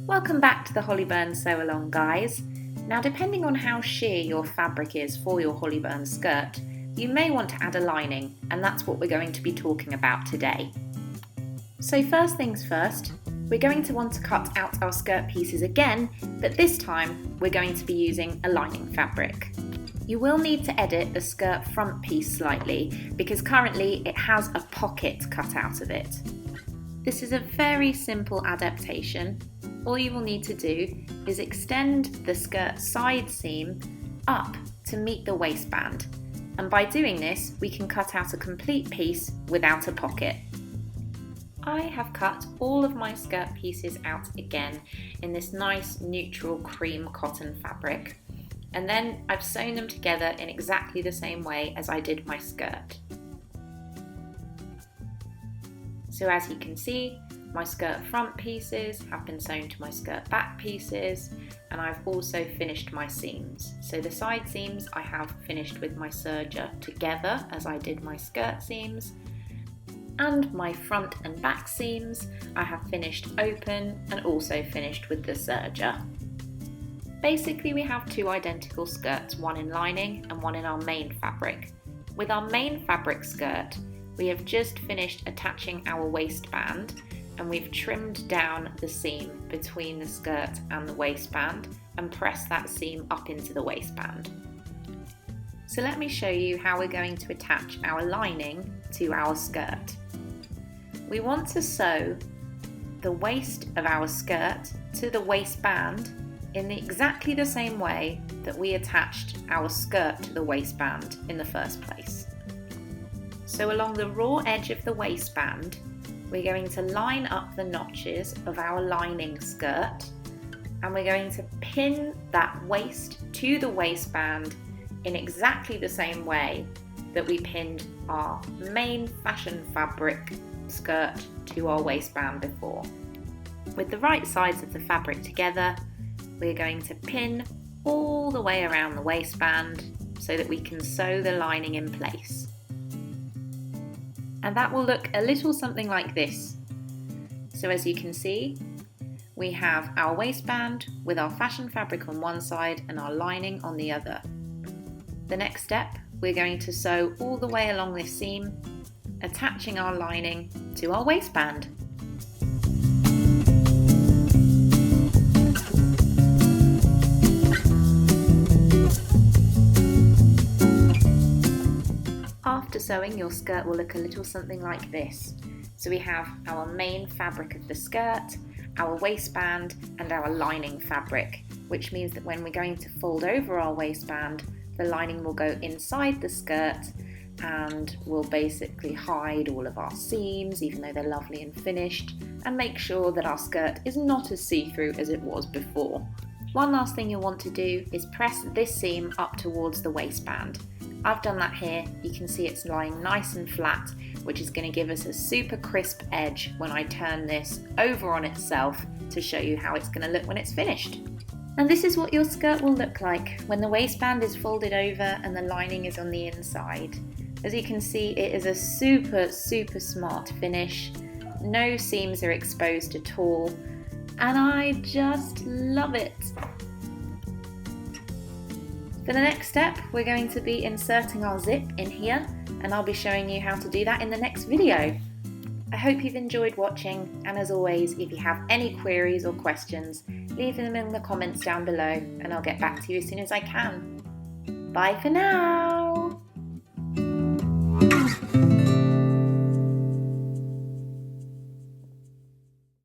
Welcome back to the Hollyburn Sewalong, guys. Now, depending on how sheer your fabric is for your Hollyburn skirt, you may want to add a lining, and that's what we're going to be talking about today. So first things first, we're going to want to cut out our skirt pieces again, but this time we're going to be using a lining fabric. You will need to edit the skirt front piece slightly because currently it has a pocket cut out of it. This is a very simple adaptation. All you will need to do is extend the skirt side seam up to meet the waistband, and by doing this we can cut out a complete piece without a pocket. I have cut all of my skirt pieces out again in this nice neutral cream cotton fabric, and then I've sewn them together in exactly the same way as I did my skirt. So as you can see, my skirt front pieces have been sewn to my skirt back pieces, and I've also finished my seams. So the side seams I have finished with my serger together as I did my skirt seams, and my front and back seams I have finished open and also finished with the serger. Basically we have two identical skirts, one in lining and one in our main fabric. With our main fabric skirt, we have just finished attaching our waistband, and we've trimmed down the seam between the skirt and the waistband and pressed that seam up into the waistband. So let me show you how we're going to attach our lining to our skirt. We want to sew the waist of our skirt to the waistband in exactly the same way that we attached our skirt to the waistband in the first place. So along the raw edge of the waistband, we're going to line up the notches of our lining skirt, and we're going to pin that waist to the waistband in exactly the same way that we pinned our main fashion fabric skirt to our waistband before. With the right sides of the fabric together, we're going to pin all the way around the waistband so that we can sew the lining in place. And that will look a little something like this. So as you can see, we have our waistband with our fashion fabric on one side and our lining on the other. The next step, we're going to sew all the way along this seam, attaching our lining to our waistband. After sewing, your skirt will look a little something like this. So we have our main fabric of the skirt, our waistband, and our lining fabric, which means that when we're going to fold over our waistband, the lining will go inside the skirt and will basically hide all of our seams, even though they're lovely and finished, and make sure that our skirt is not as see-through as it was before. One last thing you'll want to do is press this seam up towards the waistband. I've done that here. You can see it's lying nice and flat, which is going to give us a super crisp edge when I turn this over on itself to show you how it's going to look when it's finished. And this is what your skirt will look like when the waistband is folded over and the lining is on the inside. As you can see, it is a super smart finish. No seams are exposed at all, and I just love it. For the next step, we're going to be inserting our zip in here, and I'll be showing you how to do that in the next video. I hope you've enjoyed watching, and as always, if you have any queries or questions, leave them in the comments down below and I'll get back to you as soon as I can. Bye for now!